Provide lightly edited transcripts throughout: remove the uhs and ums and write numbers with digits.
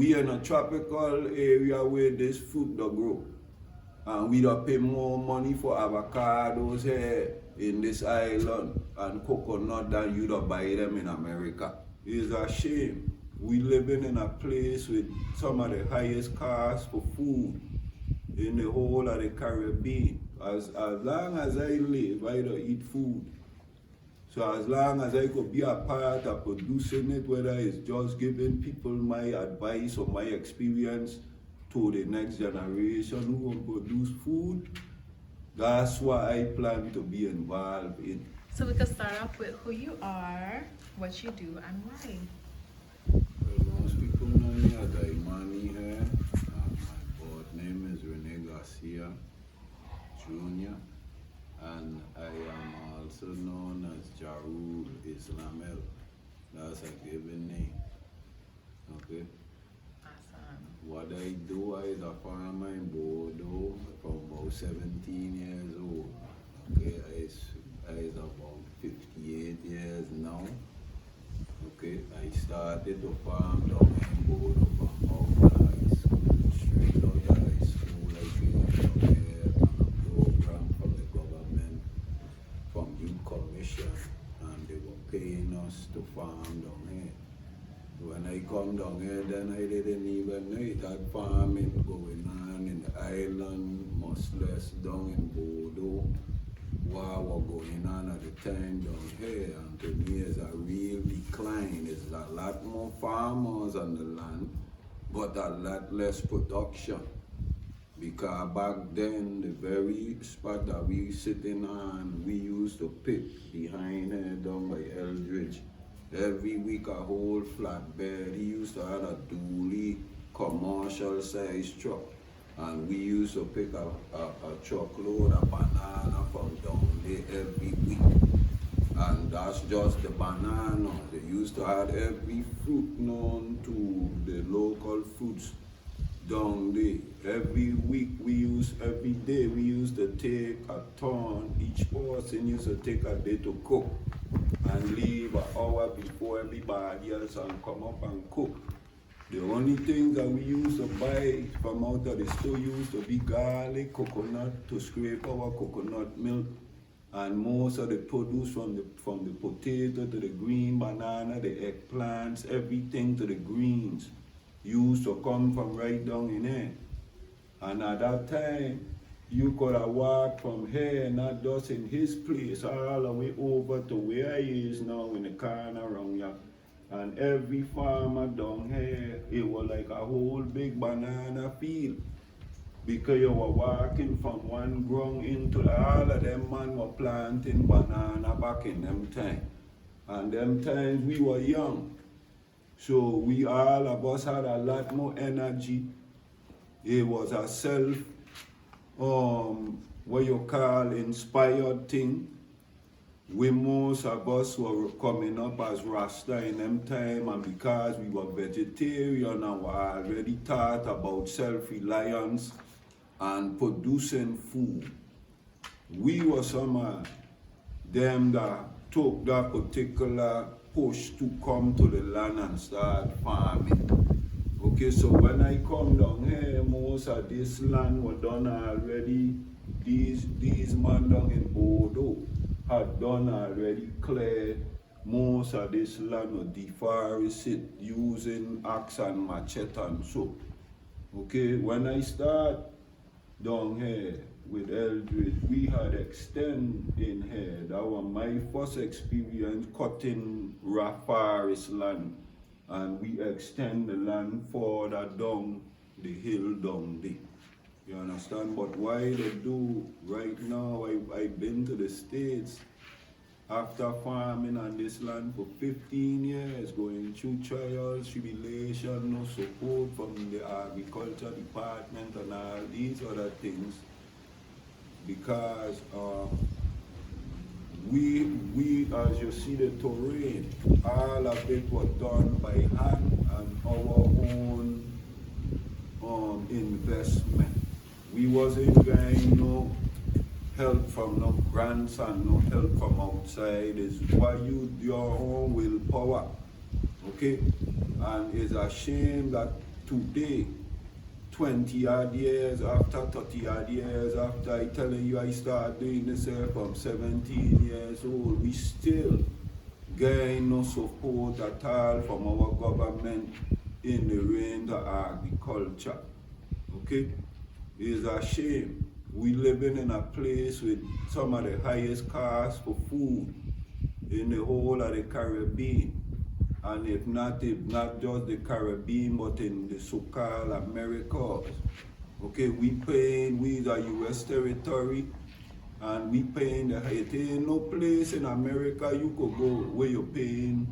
We in a tropical area where this fruit don't grow. And we don't pay more money for avocados here in this island and coconut than you don't buy them in America. It's a shame. We living in a place with some of the highest costs for food in the whole of the Caribbean. As long as I live, I don't eat food. So as long as I could be a part of producing it, whether it's just giving people my advice or my experience to the next generation who will produce food, that's what I plan to be involved in. So we can start off with who you are, what you do, and why. Well, most people know me as Imani here. My board name is Imani Garcia Jr. And I am also known as Jarul Islamel. That's a given name. Okay? Awesome. What I do is a farmer in Bordeaux from about 17 years old. Okay, I is about 58 years now. Okay, I started to farm down in Bordeaux from out of high school. Straight out of high school, I came down here on a program from the government, from Youth Commission, and they were paying us to farm down here. When I come down here, then I didn't even know it had farming going on in the island, much less down in Bordeaux. What was going on at the time down here, and to me it's a real decline. There's a lot more farmers on the land, but a lot less production. Because back then, the very spot that we sitting on, we used to pick behind here down by Eldridge. Every week a whole flatbed. He used to have a dually commercial size truck. And we used to pick a truckload of banana from down there every week. And that's just the banana. They used to have every fruit known to the local fruits down there. Every week every day we used to take a ton. Each person used to take a day to cook and leave an hour before everybody else and come up and cook. The only things that we used to buy from out of the store used to be garlic, coconut to scrape our coconut milk, and most of the produce from the potato to the green banana, the eggplants, everything to the greens used to come from right down in here. And at that time, you could have walked from here, not just in his place, all the way over to where he is now in the corner around here. And every farmer down here, it was like a whole big banana field. Because you were walking from one ground into the, all of them man were planting banana back in them time. And them times we were young. So we all of us had a lot more energy. It was a what you call inspired thing. We most of us were coming up as Rasta in them time, and because we were vegetarian and were already taught about self-reliance and producing food, we were some of them that took that particular push to come to the land and start farming. Okay, so when I come down here, most of this land was done already. These men down in Bordeaux had done already cleared most of this land or deforested using axe and machete and so. Okay, when I start down here with Eldridge, we had extend in here. That was my first experience cutting raw forest land. And we extend the land further down the hill down there. You understand? But why they do right now, I've been to the States after farming on this land for 15 years, going through trials, tribulation, no support from the agriculture department and all these other things. Because we, as you see the terrain, all of it was done by hand and our own investment. We wasn't getting no help from no grants and no help from outside. It's why you your own willpower. Okay? And it's a shame that today, 20 odd years after, 30 odd years after, I telling you I started doing this from 17 years old, we still getting no support at all from our government in the range of agriculture. Okay? It's a shame. We living in a place with some of the highest costs for food in the whole of the Caribbean. And if not just the Caribbean, but in the so-called Americas. Okay, we the US territory, and we paying it ain't no place in America you could go where you're paying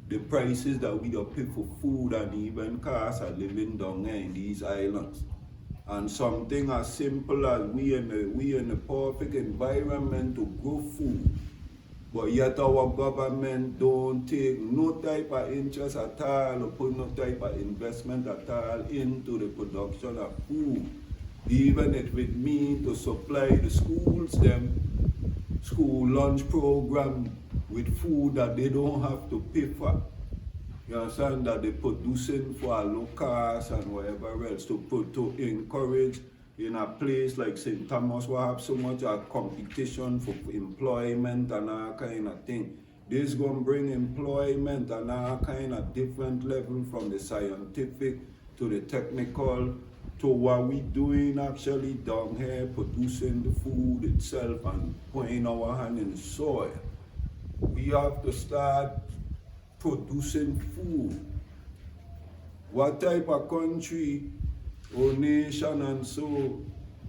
the prices that we don't pay for food and even cost of living down here in these islands. And something as simple as we in the perfect environment to grow food. But yet our government don't take no type of interest at all or put no type of investment at all into the production of food. Even if it means to supply the schools, them school lunch program with food that they don't have to pay for. You understand that they're producing for a low cost and whatever else to encourage in a place like St. Thomas will have so much competition for employment and all kind of thing. This going to bring employment and all kind of different level from the scientific to the technical to what we doing actually down here, producing the food itself and putting our hand in the soil. We have to start producing food. What type of country or nation and so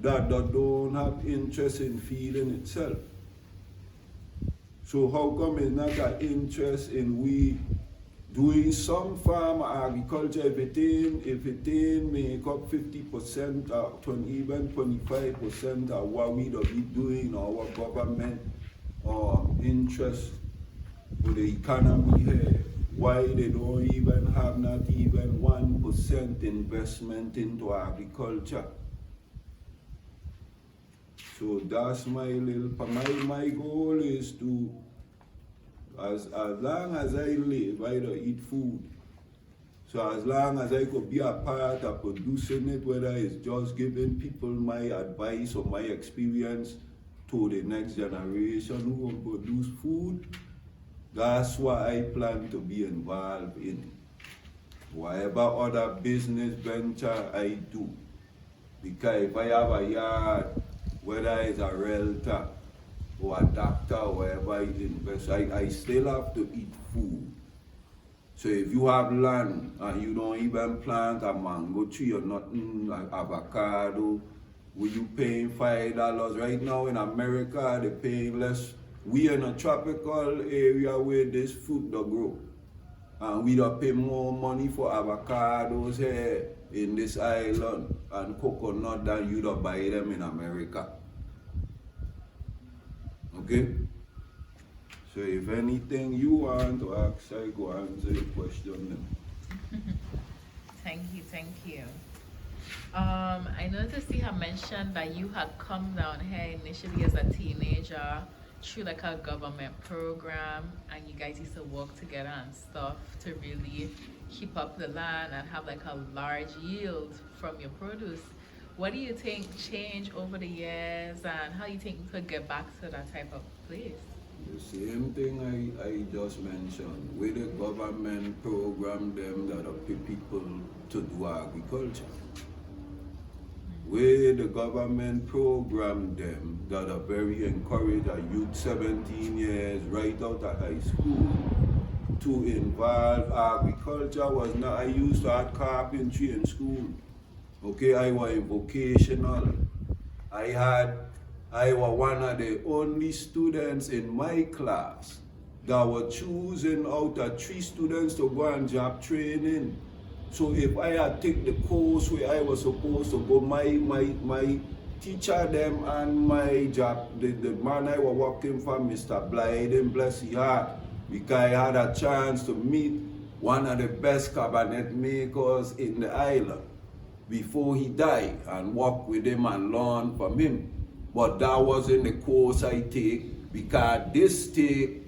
that don't have interest in feeding itself? So how come it's not an interest in we doing some farm agriculture? If it ain't make up 50% or even 25% of what we be doing, our government interest for the economy here, why they don't even have not even 1% investment into agriculture. So that's my my goal is to, as long as I live, I don't eat food. So as long as I could be a part of producing it, whether it's just giving people my advice or my experience to the next generation who will produce food, that's what I plan to be involved in. Whatever other business venture I do. Because if I have a yard, whether it's a realtor or a doctor or wherever I invest, I still have to eat food. So if you have land and you don't even plant a mango tree or nothing, like avocado, will you paying $5? Right now in America, they're paying less. We in a tropical area where this fruit don't grow. And we don't pay more money for avocados here in this island and coconut than you don't buy them in America. Okay? So if anything you want to ask, I go answer your question then. Thank you. I noticed you have mentioned that you had come down here initially as a teenager through like a government program, and you guys used to work together and stuff to really keep up the land and have like a large yield from your produce. What do you think changed over the years, and how do you think you could get back to that type of place? The same thing I just mentioned, with the government program them that are pay people to do agriculture. Where the government program them that are very encouraged a youth 17 years right out of high school to involve agriculture was not. I used to have carpentry in school. Okay, I was in vocational. I was one of the only students in my class that were choosing out of 3 students to go on job training. So if I had take the course where I was supposed to go, my teacher them and my job, the man I was working for, Mr. Blyden, bless his heart, because I had a chance to meet one of the best cabinet makers in the island before he died and work with him and learn from him. But that wasn't the course I take, because this take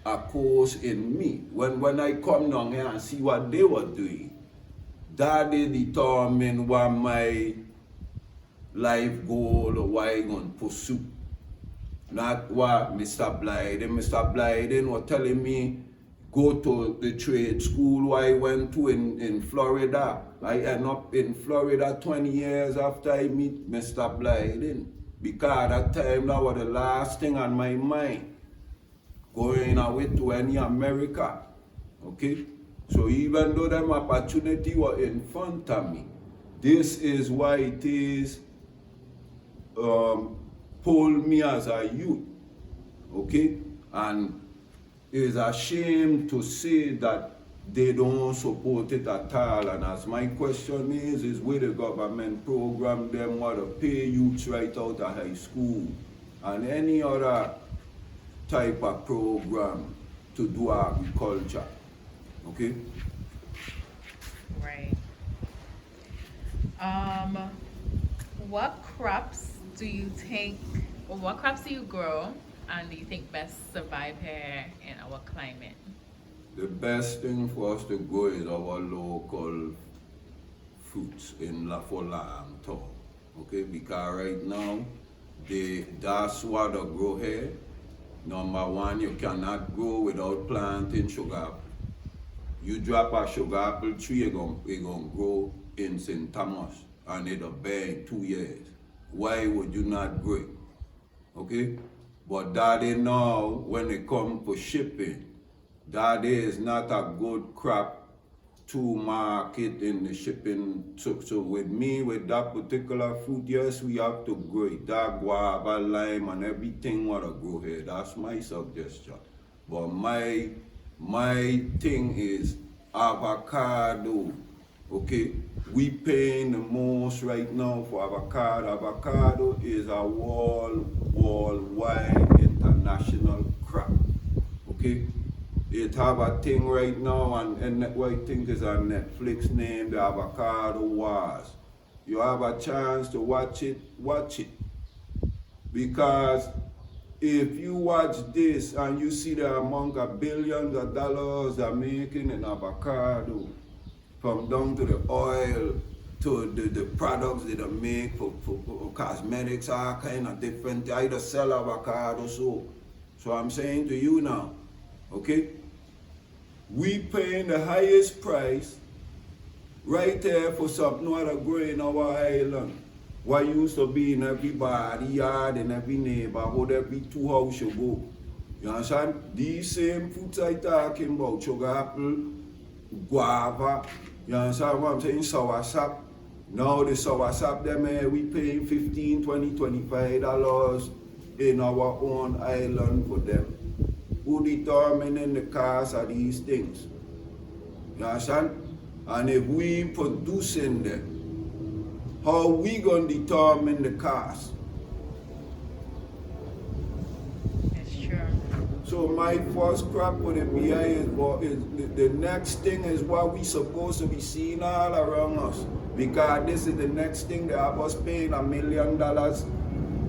a course in me. When I come down here and see what they were doing, that they determine what my life goal or what I gonna pursue. Not what Mr. Blyden was telling me, go to the trade school I went to in Florida. I end up in Florida 20 years after I meet Mr. Blyden. Because at that time that was the last thing on my mind. Going away to any America. Okay? So even though them opportunity were in front of me, this is why it is pull me as a youth. Okay? And it's a shame to say that they don't support it at all. And as my question is where the government program them want to pay youths right out of high school and any other type of program to do agriculture. Okay? Right. What crops do you think, or what crops do you grow and do you think best survive here in our climate? The best thing for us to grow is our local fruits for long term. Okay? Because right now, that's what they grow here. Number one, you cannot grow without planting sugar apple. You drop a sugar apple tree, it's gonna grow in St. Thomas and it'll bear in 2 years. Why would you not grow it? Okay? But that is now, when it comes for shipping, that is not a good crop to market in the shipping. So with me, with that particular fruit, yes, we have to grow it. That guava, lime, and everything want to grow here. That's my suggestion. But my thing is avocado. Okay? We paying the most right now for avocado. Avocado is a worldwide international crop. Okay? It have a thing right now, and what I think is on Netflix named The Avocado Wars. You have a chance to watch it. Because if you watch this and you see the amount of billions of dollars they're making in avocado, from down to the oil, to the products that they make for cosmetics, all kind of different, I just sell avocado. So I'm saying to you now, okay? We paying the highest price right there for something that grow in our island. What used to be in everybody's yard, in every neighborhood, every 2 houses you go. You understand? These same fruits I talking about, sugar apple, guava, you understand what I'm saying? Soursop. Now the soursop them we paying $15, $20, $25 in our own island for them. Who determining the cost of these things? You understand? And if we producing them, how we gonna determine the cost? That's true. So my first crop for the BI is the next thing is what we supposed to be seeing all around us. Because this is the next thing they have us paying $1 million.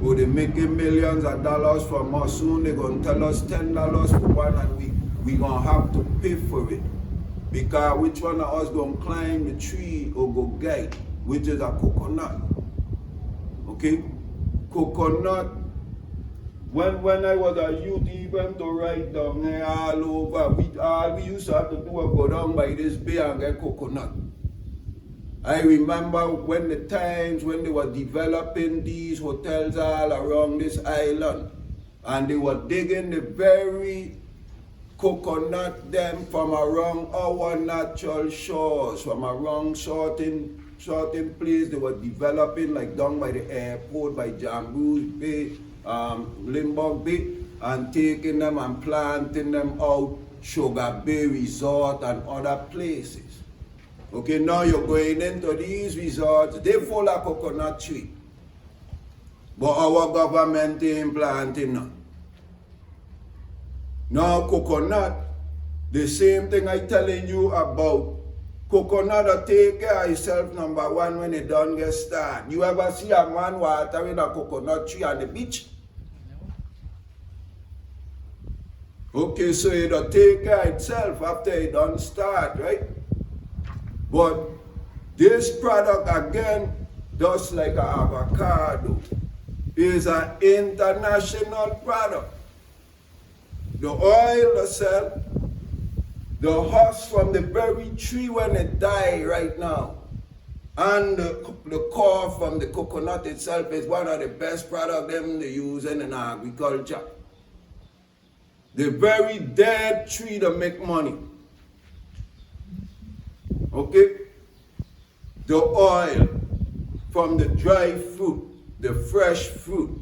Or they making millions of dollars from us. Soon they're gonna tell us $10 for one and we gonna have to pay for it. Because which one of us gonna climb the tree or go get, which is a coconut. Okay? Coconut. When I was a youth, even to ride down there all over, all we used to have to do was go down by this bay and get coconut. I remember when the times when they were developing these hotels all around this island, and they were digging the very coconut them from around our natural shores, from around certain place they were developing, like down by the airport, by Jambu's Bay, Limburg Bay, and taking them and planting them out Sugar Bay Resort and other places. Okay, now you're going into these resorts, they full of coconut tree. But our government ain't planting none. Now coconut, the same thing I telling you about. Coconut will take care of itself, number one, when it done get started. You ever see a man watering a coconut tree on the beach? Okay, so it'll take care of itself after it done start, right? But This product, again, just like an avocado, is an international product. The oil, the cell, the husk from the berry tree when it die right now, and the core from the coconut itself is one of the best products them they use in agriculture. The very dead tree to make money. Okay? The oil from the dry fruit, the fresh fruit.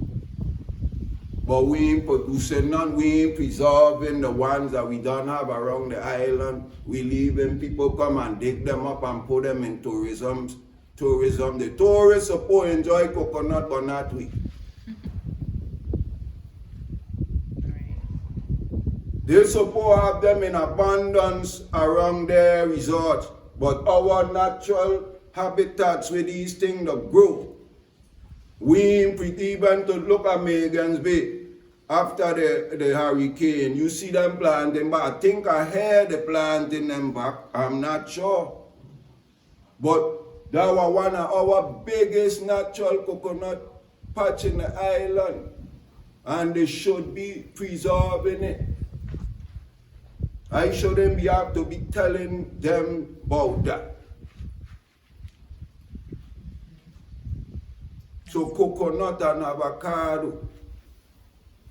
But we ain't producing none, we ain't preserving the ones that we don't have around the island. We leaving people come and dig them up and put them in tourism. The tourists suppose enjoy coconut, but not we. They suppose have them in abundance around their resorts, but our natural habitats where these things grow. We ain't even to look at Megan's Bay after the hurricane. You see them planting, but I think I heard the planting them back. I'm not sure. But that was one of our biggest natural coconut patch in the island. And they should be preserving it. I shouldn't have to be telling them about that. So coconut and avocado,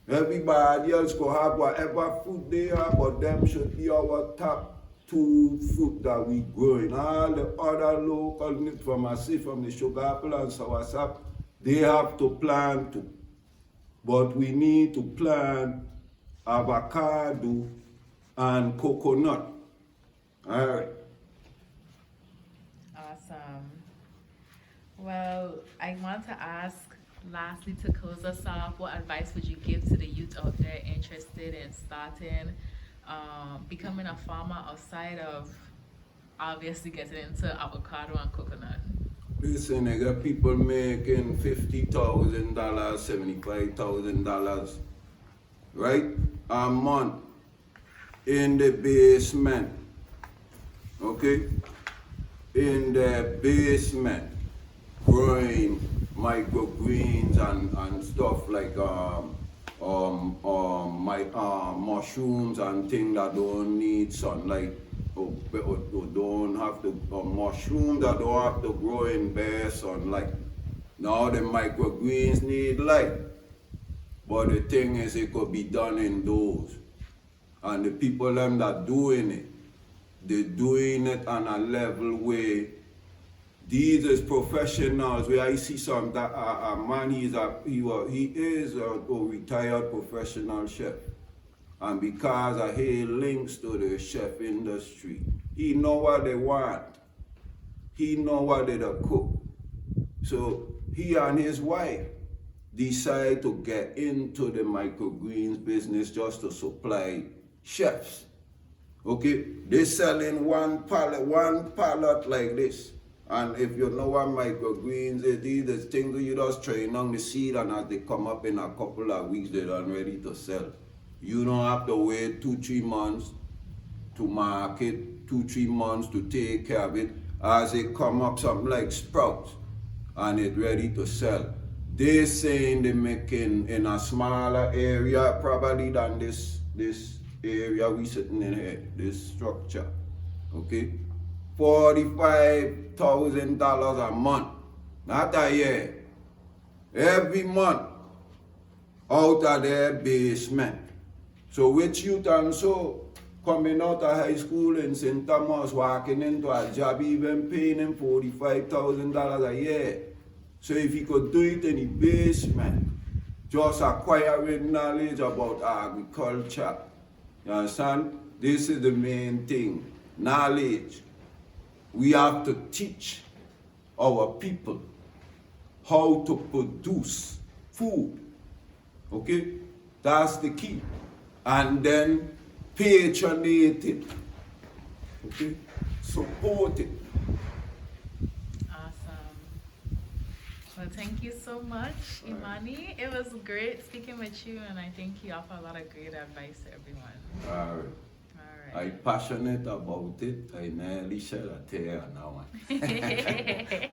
everybody else could have whatever food they have, but them should be our top two fruit that we growing. All the other local from the sugar apple and soursop, they have to plant too. But we need to plant avocado and coconut. All right. Awesome. Well, I want to ask, lastly, to close us off, what advice would you give to the youth out there interested in starting, becoming a farmer outside of obviously getting into avocado and coconut? Listen, I got people making $50,000, $75,000, right, a month in the basement, okay, in the basement, growing microgreens and stuff like mushrooms and things that don't need sunlight, or don't have to, mushrooms that don't have to grow in bare sunlight. Now the microgreens need light, but the thing is it could be done indoors. And the people them that doing it, they're doing it on a level where these is professionals. Where I see some that a man, he is a retired professional chef, and because of his links to the chef industry, he know what they want. He know what they cook. So he and his wife decide to get into the microgreens business just to supply chefs. Okay, they selling one pallet like this. And if you know what microgreens is, these are things you just train on the seed, and as they come up in a couple of weeks, they're done ready to sell. You don't have to wait 2-3 months to market, 2-3 months to take care of it. As they come up, something like sprouts, and it's ready to sell. They're saying they're making in a smaller area probably than this area we sitting in here, this structure, okay? $45,000 a month, not a year, every month, out of their basement. So with youth and so coming out of high school in St. Thomas, walking into a job, even paying him $45,000 a year. So if he could do it in the basement, just acquiring knowledge about agriculture, you understand? This is the main thing, knowledge. We have to teach our people how to produce food, okay? That's the key. And then patronate it, okay? Support it. Awesome. Well, thank you so much, Imani. It was great speaking with you, and I think you offer a lot of great advice to everyone. All right. All right. I passionate about it. I nearly shed a tear now.